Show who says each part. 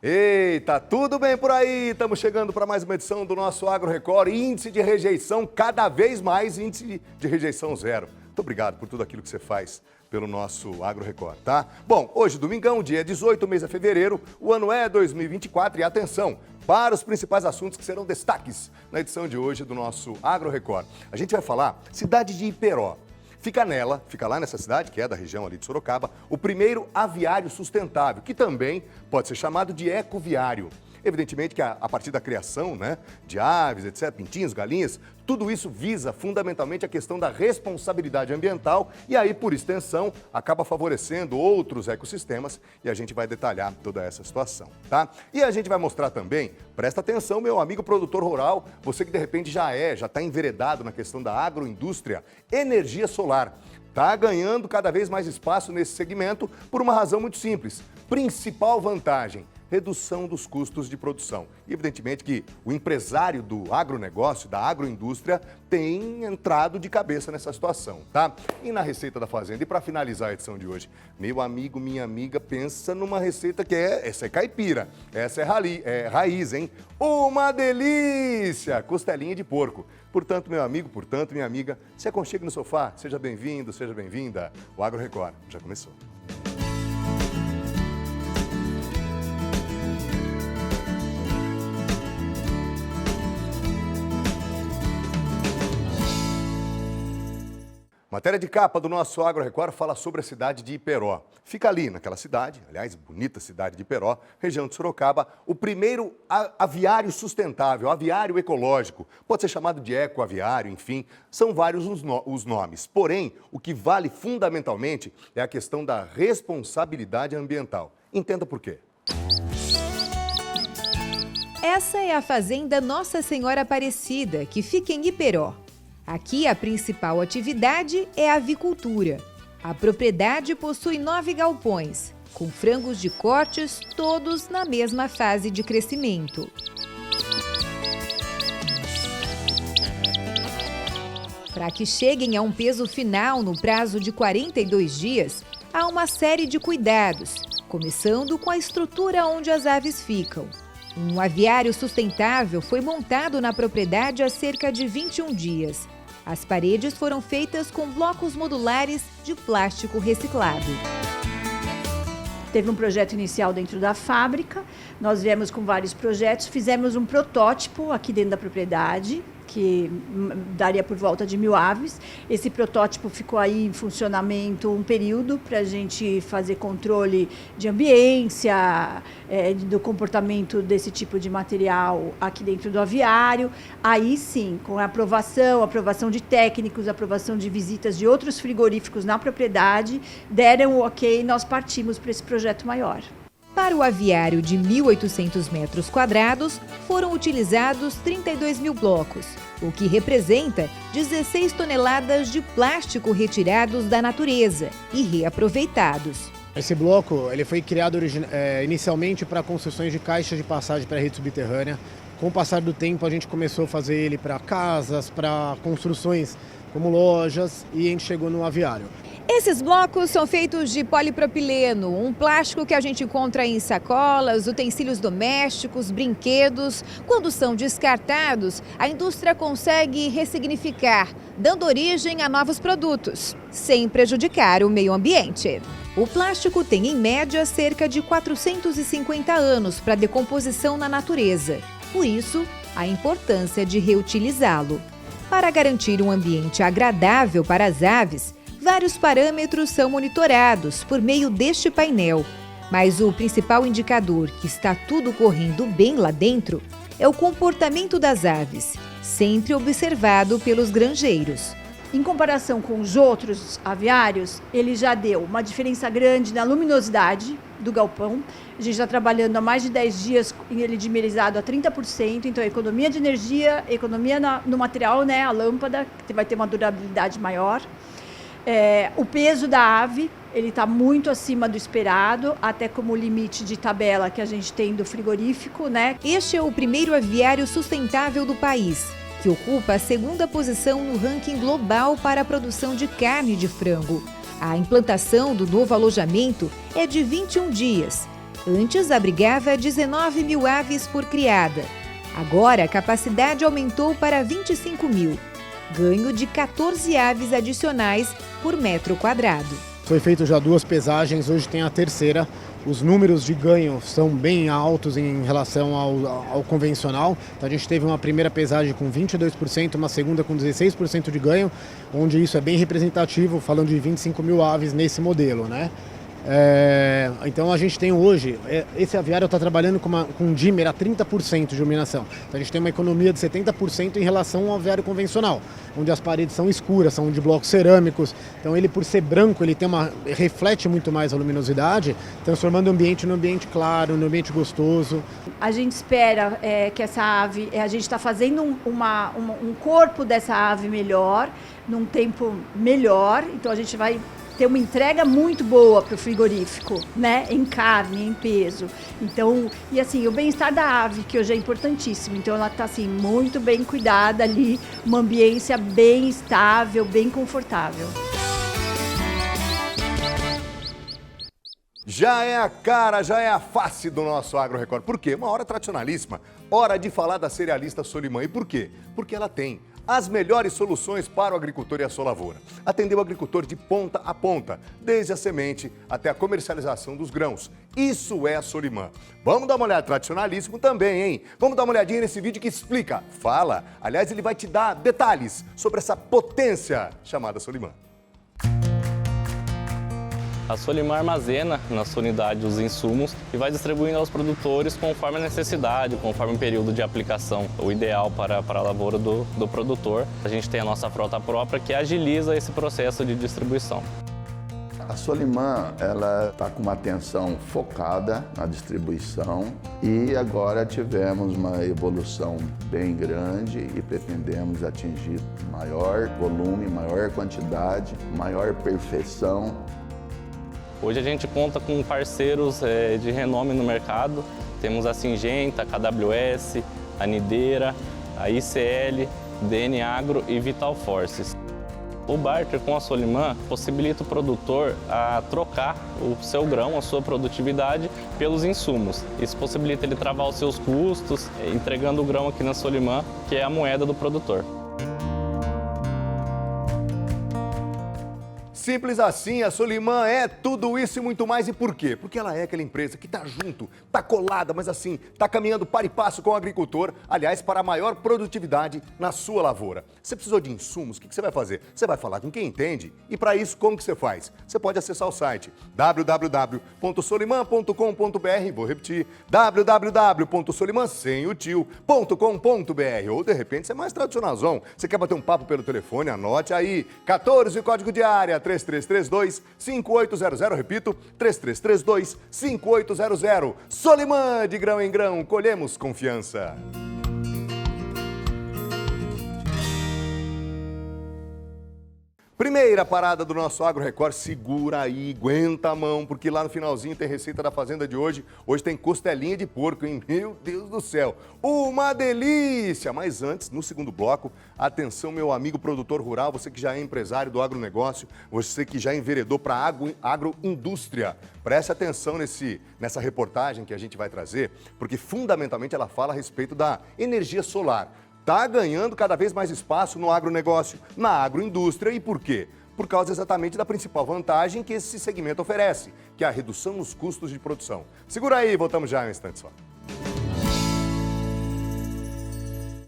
Speaker 1: Eita, tudo bem por aí? Estamos chegando para mais uma edição do nosso Agro Record. Índice de rejeição, cada vez mais índice de rejeição zero. Muito obrigado por tudo aquilo que você faz pelo nosso Agro Record, tá? Bom, hoje, domingão, dia 18, mês de fevereiro, o ano é 2024 e atenção para os principais assuntos que serão destaques na edição de hoje do nosso Agro Record. A gente vai falar cidade de Iperó. Fica lá nessa cidade, que é da região ali de Sorocaba, o primeiro aviário sustentável, que também pode ser chamado de ecoviário. Evidentemente que a partir da criação, de aves, etc., pintinhos, galinhas, tudo isso visa fundamentalmente a questão da responsabilidade ambiental e aí, por extensão, acaba favorecendo outros ecossistemas e a gente vai detalhar toda essa situação, tá? E a gente vai mostrar também, presta atenção, meu amigo produtor rural, você que de repente já está enveredado na questão da agroindústria, energia solar. Está ganhando cada vez mais espaço nesse segmento por uma razão muito simples. Principal vantagem: redução dos custos de produção. E evidentemente que o empresário do agronegócio, da agroindústria, tem entrado de cabeça nessa situação, tá? E na Receita da Fazenda, e para finalizar a edição de hoje, meu amigo, minha amiga, pensa numa receita que essa é caipira, essa é raiz, hein? Uma delícia! Costelinha de porco. Portanto, meu amigo, portanto, minha amiga, se aconchegue no sofá, seja bem-vindo, seja bem-vinda. O Agro Record já começou. Matéria de capa do nosso Agro Record fala sobre a cidade de Iperó. Fica ali naquela cidade, aliás, bonita cidade de Iperó, região de Sorocaba, o primeiro aviário sustentável, aviário ecológico. Pode ser chamado de ecoaviário, enfim, são vários os nomes. Porém, o que vale fundamentalmente é a questão da responsabilidade ambiental. Entenda por quê.
Speaker 2: Essa é a fazenda Nossa Senhora Aparecida, que fica em Iperó. Aqui a principal atividade é a avicultura. A propriedade possui 9 galpões, com frangos de cortes, todos na mesma fase de crescimento. Para que cheguem a um peso final no prazo de 42 dias, há uma série de cuidados, começando com a estrutura onde as aves ficam. Um aviário sustentável foi montado na propriedade há cerca de 21 dias. As paredes foram feitas com blocos modulares de plástico reciclado.
Speaker 3: Teve um projeto inicial dentro da fábrica, nós viemos com vários projetos, fizemos um protótipo aqui dentro da propriedade, que daria por volta de 1.000 aves. Esse protótipo ficou aí em funcionamento um período para a gente fazer controle de ambiência, do comportamento desse tipo de material aqui dentro do aviário. Aí sim, com a aprovação de técnicos, aprovação de visitas de outros frigoríficos na propriedade, deram o ok, nós partimos para esse projeto maior.
Speaker 2: Para o aviário de 1.800 metros quadrados, foram utilizados 32 mil blocos, o que representa 16 toneladas de plástico retirados da natureza e reaproveitados.
Speaker 4: Esse bloco ele foi criado inicialmente para construções de caixas de passagem para a rede subterrânea. Com o passar do tempo, a gente começou a fazer ele para casas, para construções como lojas, e a gente chegou no aviário.
Speaker 2: Esses blocos são feitos de polipropileno, um plástico que a gente encontra em sacolas, utensílios domésticos, brinquedos. Quando são descartados, a indústria consegue ressignificar, dando origem a novos produtos, sem prejudicar o meio ambiente. O plástico tem, em média, cerca de 450 anos para decomposição na natureza. Por isso, a importância de reutilizá-lo. Para garantir um ambiente agradável para as aves, vários parâmetros são monitorados por meio deste painel, mas o principal indicador que está tudo correndo bem lá dentro é o comportamento das aves, sempre observado pelos granjeiros.
Speaker 3: Em comparação com os outros aviários, ele já deu uma diferença grande na luminosidade do galpão. A gente está trabalhando há mais de 10 dias com ele dimerizado a 30%, então economia de energia, economia no material, a lâmpada, que vai ter uma durabilidade maior. O peso da ave, ele está muito acima do esperado, até como limite de tabela que a gente tem do frigorífico,
Speaker 2: Este é o primeiro aviário sustentável do país, que ocupa a 2ª posição no ranking global para a produção de carne de frango. A implantação do novo alojamento é de 21 dias Antes abrigava 19 mil aves por criada. Agora a capacidade aumentou para 25 mil. Ganho de 14 aves adicionais por metro quadrado.
Speaker 4: Foi feito já 2 pesagens, hoje tem a terceira. Os números de ganho são bem altos em relação ao convencional. Então a gente teve uma primeira pesagem com 22%, uma segunda com 16% de ganho, onde isso é bem representativo, falando de 25 mil aves nesse modelo, né? Então a gente tem hoje, esse aviário está trabalhando com um dimmer a 30% de iluminação. Então a gente tem uma economia de 70% em relação ao aviário convencional, onde as paredes são escuras, são de blocos cerâmicos. Então ele, por ser branco, ele reflete muito mais a luminosidade, transformando o ambiente num ambiente claro, num ambiente gostoso.
Speaker 3: A gente espera que essa ave, a gente está fazendo um corpo dessa ave melhor, num tempo melhor, então a gente vai ter uma entrega muito boa para o frigorífico, né? Em carne, em peso. Então, e assim, o bem-estar da ave, que hoje é importantíssimo. Então, ela está assim, muito bem cuidada ali, uma ambiência bem estável, bem confortável.
Speaker 1: Já é a cara, já é a face do nosso Agro Record. Por quê? Uma hora tradicionalíssima. Hora de falar da cerealista Solimã. E por quê? Porque ela tem as melhores soluções para o agricultor e a sua lavoura. Atender o agricultor de ponta a ponta, desde a semente até a comercialização dos grãos. Isso é a Solimã. Vamos dar uma olhada, tradicionalíssimo também, hein? Vamos dar uma olhadinha nesse vídeo que explica, fala. Aliás, ele vai te dar detalhes sobre essa potência chamada Solimã.
Speaker 5: A Solimã armazena na sua unidade os insumos e vai distribuindo aos produtores conforme a necessidade, conforme o período de aplicação, o ideal para a lavoura do produtor. A gente tem a nossa frota própria que agiliza esse processo de distribuição.
Speaker 6: A Solimã, ela está com uma atenção focada na distribuição e agora tivemos uma evolução bem grande e pretendemos atingir maior volume, maior quantidade, maior perfeição.
Speaker 5: Hoje a gente conta com parceiros de renome no mercado. Temos a Syngenta, a KWS, a Nideira, a ICL, DN Agro e Vital Forces. O barter com a Solimã possibilita o produtor a trocar o seu grão, a sua produtividade, pelos insumos. Isso possibilita ele travar os seus custos, entregando o grão aqui na Solimã, que é a moeda do produtor.
Speaker 1: Simples assim, a Solimã é tudo isso e muito mais. E por quê? Porque ela é aquela empresa que está junto, está colada, mas assim, está caminhando para e passo com o agricultor, aliás, para a maior produtividade na sua lavoura. Você precisou de insumos, o que você vai fazer? Você vai falar com quem entende? E para isso, como que você faz? Você pode acessar o site www.solimã.com.br, vou repetir, www.solimã.com.br, ou de repente você é mais tradicionalzão, você quer bater um papo pelo telefone, anote aí, 14 o código de área, 3332-5800, repito, 3332-5800. Solimã, de grão em grão, colhemos confiança. Primeira parada do nosso Agro Record, segura aí, aguenta a mão, porque lá no finalzinho tem receita da fazenda de hoje. Hoje tem costelinha de porco, hein? Meu Deus do céu, uma delícia! Mas antes, no segundo bloco, atenção meu amigo produtor rural, você que já é empresário do agronegócio, você que já enveredou para a agroindústria. Preste atenção nessa reportagem que a gente vai trazer, porque fundamentalmente ela fala a respeito da energia solar. Está ganhando cada vez mais espaço no agronegócio, na agroindústria. E por quê? Por causa exatamente da principal vantagem que esse segmento oferece, que é a redução nos custos de produção. Segura aí, voltamos já em um instante só.